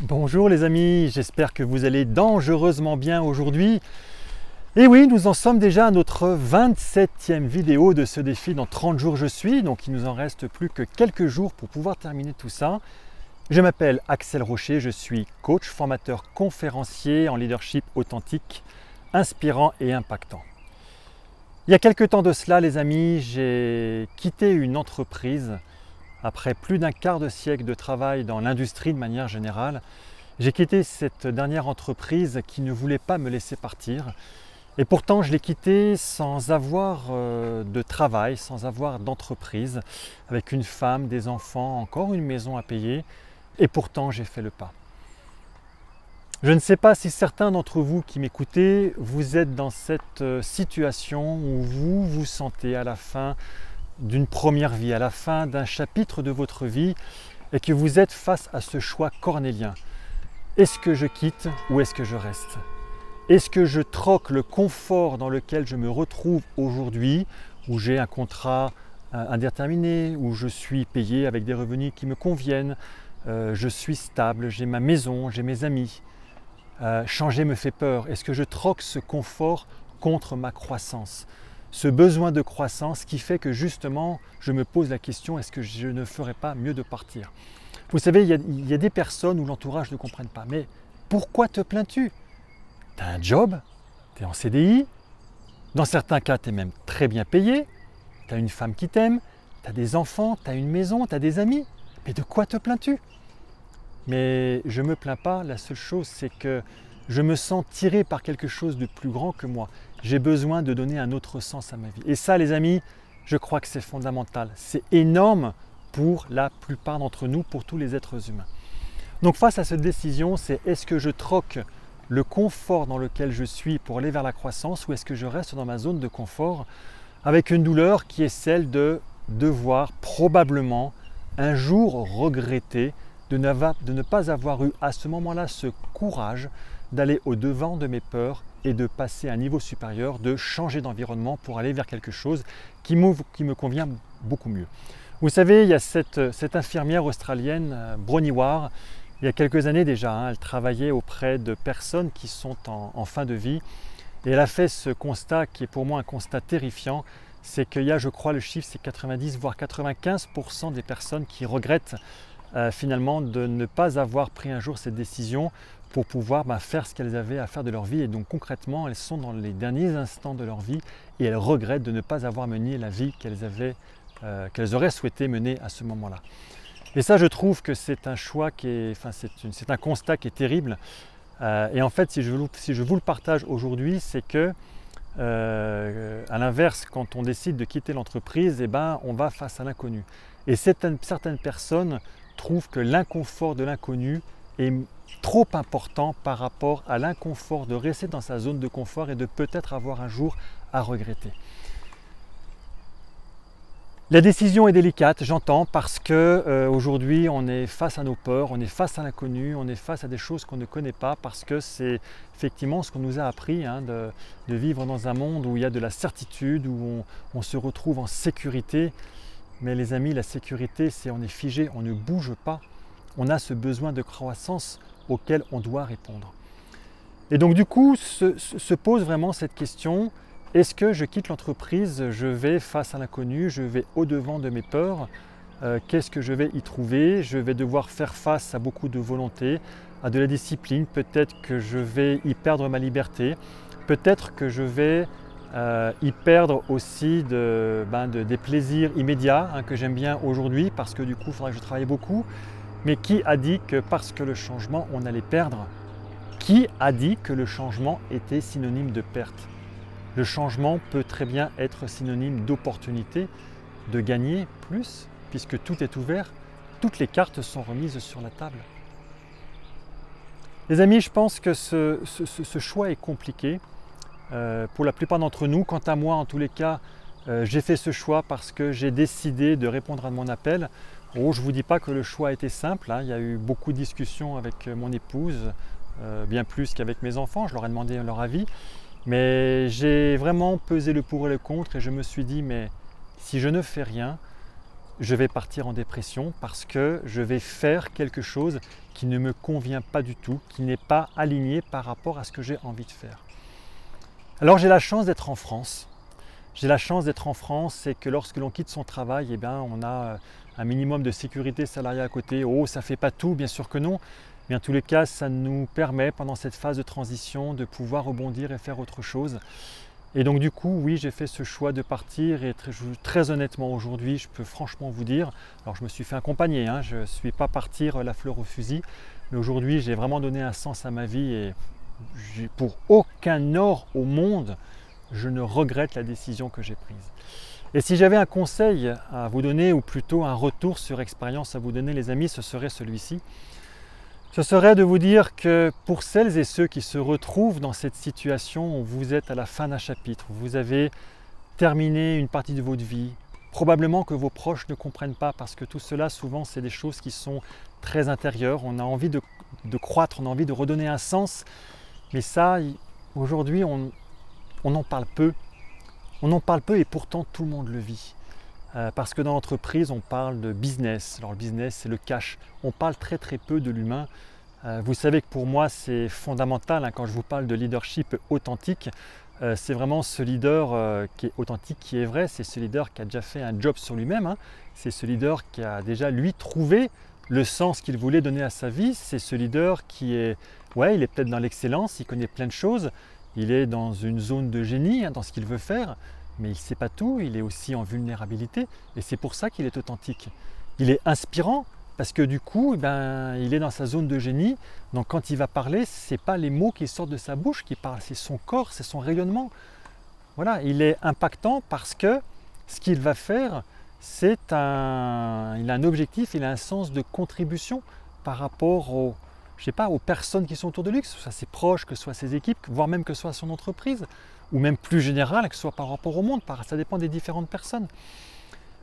Bonjour les amis, j'espère que vous allez dangereusement bien aujourd'hui. Et oui, nous en sommes déjà à notre 27e vidéo de ce défi dans 30 jours je suis, donc il nous en reste plus que quelques jours pour pouvoir terminer tout ça. Je m'appelle Axel Rocher, je suis coach, formateur, conférencier en leadership authentique, inspirant et impactant. Il y a quelques temps de cela les amis, j'ai quitté une entreprise. Après plus d'un quart de siècle de travail dans l'industrie de manière générale, j'ai quitté cette dernière entreprise qui ne voulait pas me laisser partir. Et pourtant, je l'ai quittée sans avoir de travail, sans avoir d'entreprise, avec une femme, des enfants, encore une maison à payer. Et pourtant, j'ai fait le pas. Je ne sais pas si certains d'entre vous qui m'écoutez, vous êtes dans cette situation où vous vous sentez à la fin d'une première vie, à la fin d'un chapitre de votre vie et que vous êtes face à ce choix cornélien. Est-ce que je quitte ou est-ce que je reste? Est-ce que je troque le confort dans lequel je me retrouve aujourd'hui, où j'ai un contrat indéterminé, où je suis payé avec des revenus qui me conviennent, je suis stable, j'ai ma maison, j'ai mes amis. Changer me fait peur. Est-ce que je troque ce confort contre ma croissance? Ce besoin de croissance qui fait que justement je me pose la question, est-ce que je ne ferais pas mieux de partir? Vous savez, il y a des personnes où l'entourage ne comprenne pas. Mais pourquoi te plains-tu? Tu as un job, tu es en CDI, dans certains cas tu es même très bien payé, tu as une femme qui t'aime, tu as des enfants, tu as une maison, tu as des amis. Mais de quoi te plains-tu? Mais je ne me plains pas, la seule chose c'est que je me sens tiré par quelque chose de plus grand que moi. J'ai besoin de donner un autre sens à ma vie. Et ça les amis, je crois que c'est fondamental. C'est énorme pour la plupart d'entre nous, pour tous les êtres humains. Donc face à cette décision, c'est est-ce que je troque le confort dans lequel je suis pour aller vers la croissance ou est-ce que je reste dans ma zone de confort avec une douleur qui est celle de devoir probablement un jour regretter de ne pas avoir eu à ce moment-là ce courage d'aller au-devant de mes peurs et de passer à un niveau supérieur, de changer d'environnement pour aller vers quelque chose qui me convient beaucoup mieux. Vous savez, il y a cette infirmière australienne, Bronnie Ware, il y a quelques années déjà, elle travaillait auprès de personnes qui sont en fin de vie et elle a fait ce constat qui est pour moi un constat terrifiant, c'est qu'il y a, je crois, le chiffre c'est 90 voire 95% des personnes qui regrettent finalement de ne pas avoir pris un jour cette décision pour pouvoir faire ce qu'elles avaient à faire de leur vie. Et donc concrètement, elles sont dans les derniers instants de leur vie et elles regrettent de ne pas avoir mené la vie qu'elles auraient souhaité mener à ce moment-là. Et ça, je trouve que c'est un choix c'est un constat qui est terrible. Et en fait, si je vous le partage aujourd'hui, c'est que à l'inverse, quand on décide de quitter l'entreprise, on va face à l'inconnu. Et certaines personnes trouvent que l'inconfort de l'inconnu est trop important par rapport à l'inconfort de rester dans sa zone de confort et de peut-être avoir un jour à regretter. La décision est délicate, j'entends, parce que aujourd'hui on est face à nos peurs, on est face à l'inconnu, on est face à des choses qu'on ne connaît pas, parce que c'est effectivement ce qu'on nous a appris, de vivre dans un monde où il y a de la certitude, où on se retrouve en sécurité. Mais les amis, la sécurité, c'est on est figé, on ne bouge pas. On a ce besoin de croissance auquel on doit répondre. Et donc du coup, se pose vraiment cette question, est-ce que je quitte l'entreprise, je vais face à l'inconnu, je vais au-devant de mes peurs, qu'est-ce que je vais y trouver? Je vais devoir faire face à beaucoup de volonté, à de la discipline, peut-être que je vais y perdre ma liberté, peut-être que je vais y perdre aussi des plaisirs immédiats que j'aime bien aujourd'hui parce que du coup il faudra que je travaille beaucoup. Mais qui a dit que parce que le changement on allait perdre? Qui a dit que le changement était synonyme de perte? Le changement peut très bien être synonyme d'opportunité, de gagner plus, puisque tout est ouvert, toutes les cartes sont remises sur la table. Les amis, je pense que ce choix est compliqué. Pour la plupart d'entre nous, quant à moi en tous les cas, j'ai fait ce choix parce que j'ai décidé de répondre à mon appel. Je ne vous dis pas que le choix a été simple, il y a eu beaucoup de discussions avec mon épouse, bien plus qu'avec mes enfants, je leur ai demandé leur avis. Mais j'ai vraiment pesé le pour et le contre et je me suis dit, mais si je ne fais rien, je vais partir en dépression parce que je vais faire quelque chose qui ne me convient pas du tout, qui n'est pas aligné par rapport à ce que j'ai envie de faire. Alors j'ai la chance d'être en France. J'ai la chance d'être en France et que lorsque l'on quitte son travail, eh bien, on a un minimum de sécurité salariale à côté. Oh, ça ne fait pas tout, bien sûr que non. Mais en tous les cas, ça nous permet pendant cette phase de transition de pouvoir rebondir et faire autre chose. Et donc du coup, oui, j'ai fait ce choix de partir et très honnêtement aujourd'hui, je peux franchement vous dire, alors je me suis fait accompagner, hein, je ne suis pas partir la fleur au fusil, mais aujourd'hui j'ai vraiment donné un sens à ma vie et pour aucun or au monde, je ne regrette la décision que j'ai prise. Et si j'avais un conseil à vous donner, ou plutôt un retour sur expérience à vous donner les amis, ce serait celui-ci. Ce serait de vous dire que pour celles et ceux qui se retrouvent dans cette situation où vous êtes à la fin d'un chapitre, où vous avez terminé une partie de votre vie, probablement que vos proches ne comprennent pas parce que tout cela souvent c'est des choses qui sont très intérieures, on a envie de croître, on a envie de redonner un sens, mais ça aujourd'hui on en parle peu. On en parle peu et pourtant tout le monde le vit. Parce que dans l'entreprise, on parle de business. Alors le business, c'est le cash. On parle très très peu de l'humain. Vous savez que pour moi, c'est fondamental hein, quand je vous parle de leadership authentique. C'est vraiment ce leader qui est authentique, qui est vrai. C'est ce leader qui a déjà fait un job sur lui-même. Hein. C'est ce leader qui a déjà, lui, trouvé le sens qu'il voulait donner à sa vie. C'est ce leader qui est, ouais, il est peut-être dans l'excellence, il connaît plein de choses. Il est dans une zone de génie hein, dans ce qu'il veut faire. Mais il ne sait pas tout, il est aussi en vulnérabilité et c'est pour ça qu'il est authentique. Il est inspirant parce que du coup, il est dans sa zone de génie. Donc quand il va parler, ce n'est pas les mots qui sortent de sa bouche qui parlent, c'est son corps, c'est son rayonnement. Voilà, il est impactant parce que ce qu'il va faire, il a un objectif, il a un sens de contribution par rapport aux personnes qui sont autour de lui, que ce soit ses proches, que ce soit ses équipes, voire même que ce soit son entreprise, ou même plus général, que ce soit par rapport au monde, ça dépend des différentes personnes.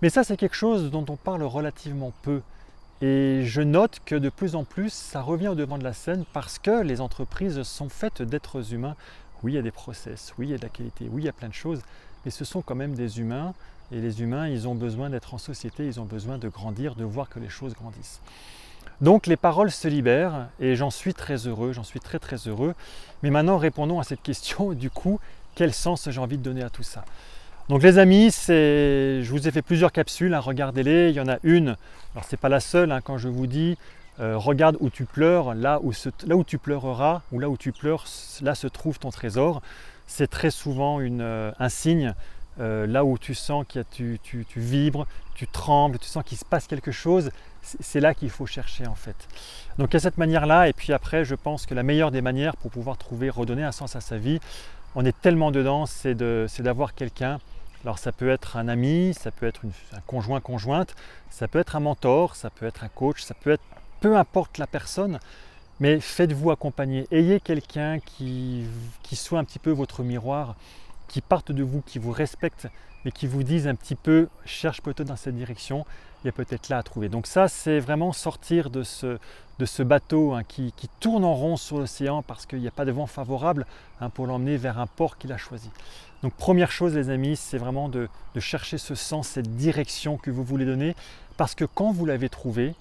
Mais ça, c'est quelque chose dont on parle relativement peu. Et je note que de plus en plus, ça revient au devant de la scène parce que les entreprises sont faites d'êtres humains. Oui, il y a des process, oui, il y a de la qualité, oui, il y a plein de choses, mais ce sont quand même des humains. Et les humains, ils ont besoin d'être en société, ils ont besoin de grandir, de voir que les choses grandissent. Donc les paroles se libèrent et j'en suis très heureux, j'en suis très très heureux. Mais maintenant, répondons à cette question, du coup, quel sens j'ai envie de donner à tout ça? Donc les amis, je vous ai fait plusieurs capsules, hein, regardez-les, il y en a une, alors c'est pas la seule, hein, quand je vous dis regarde où tu pleures, là où tu pleureras, ou là où tu pleures, là se trouve ton trésor. C'est très souvent un signe, là où tu sens que tu vibres, tu trembles, tu sens qu'il se passe quelque chose, c'est là qu'il faut chercher en fait. Donc à cette manière-là, et puis après je pense que la meilleure des manières pour pouvoir redonner un sens à sa vie, on est tellement dedans, c'est d'avoir quelqu'un. Alors ça peut être un ami, ça peut être un conjointe, ça peut être un mentor, ça peut être un coach, ça peut être peu importe la personne, mais faites-vous accompagner. Ayez quelqu'un qui soit un petit peu votre miroir, qui parte de vous, qui vous respecte, mais qui vous dise un petit peu, cherche peut-être dans cette direction, il y a peut-être là à trouver. Donc ça, c'est vraiment sortir de ce bateau hein, qui tourne en rond sur l'océan parce qu'il n'y a pas de vent favorable hein, pour l'emmener vers un port qu'il a choisi. Donc première chose les amis, c'est vraiment de chercher ce sens, cette direction que vous voulez donner, parce que quand vous l'avez trouvé,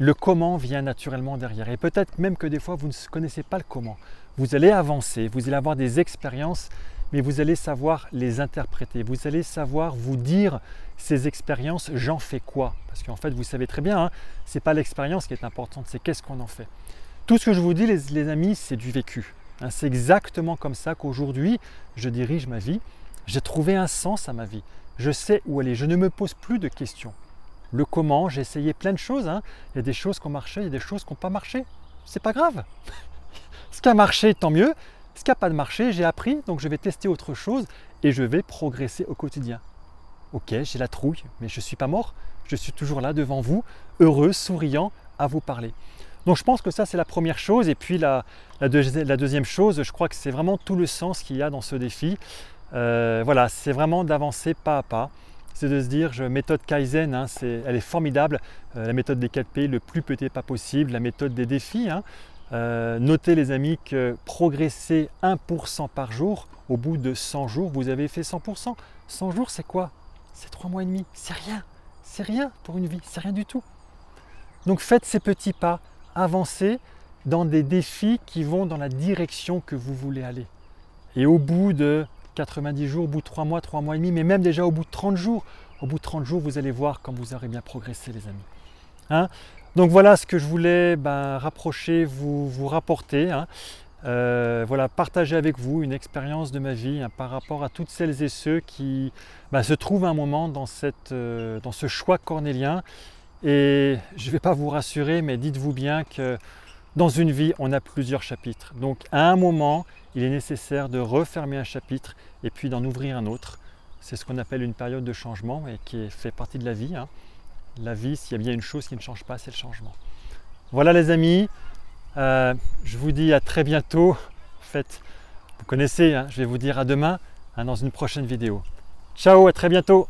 le comment vient naturellement derrière. Et peut-être même que des fois, vous ne connaissez pas le comment. Vous allez avancer, vous allez avoir des expériences, mais vous allez savoir les interpréter. Vous allez savoir vous dire ces expériences, j'en fais quoi? Parce qu'en fait, vous savez très bien, hein, ce n'est pas l'expérience qui est importante, c'est qu'est-ce qu'on en fait. Tout ce que je vous dis, les amis, c'est du vécu. Hein, c'est exactement comme ça qu'aujourd'hui, je dirige ma vie. J'ai trouvé un sens à ma vie. Je sais où aller. Je ne me pose plus de questions. Le comment, j'ai essayé plein de choses. Hein. Il y a des choses qui ont marché, il y a des choses qui n'ont pas marché. C'est pas grave. Ce qui a marché, tant mieux. Ce qui n'a pas de marché, j'ai appris, donc je vais tester autre chose et je vais progresser au quotidien. Ok, j'ai la trouille, mais je ne suis pas mort. Je suis toujours là devant vous, heureux, souriant, à vous parler. Donc je pense que ça, c'est la première chose. Et puis la deuxième chose, je crois que c'est vraiment tout le sens qu'il y a dans ce défi. Voilà, c'est vraiment d'avancer pas à pas. C'est de se dire, méthode Kaizen, hein, elle est formidable. La méthode des 4P, le plus petit pas possible. La méthode des défis. Hein. Notez les amis que progresser 1% par jour, au bout de 100 jours, vous avez fait 100%. 100 jours, c'est quoi? C'est 3 mois et demi. C'est rien. c'est rien pour une vie, c'est rien du tout. Donc faites ces petits pas, avancez dans des défis qui vont dans la direction que vous voulez aller. Et au bout de 90 jours, au bout de 3 mois et demi, mais même déjà au bout de 30 jours, vous allez voir comme vous aurez bien progressé les amis. Hein? Donc voilà ce que je voulais rapprocher, vous rapporter. Hein. Voilà, partager avec vous une expérience de ma vie par rapport à toutes celles et ceux qui se trouvent un moment dans ce choix cornélien. Et je ne vais pas vous rassurer, mais dites-vous bien que dans une vie, on a plusieurs chapitres. Donc à un moment, il est nécessaire de refermer un chapitre et puis d'en ouvrir un autre. C'est ce qu'on appelle une période de changement et qui fait partie de la vie. Hein. La vie, s'il y a bien une chose qui ne change pas, c'est le changement. Voilà les amis, je vous dis à très bientôt. En fait, vous connaissez, hein, je vais vous dire à demain dans une prochaine vidéo. Ciao, à très bientôt.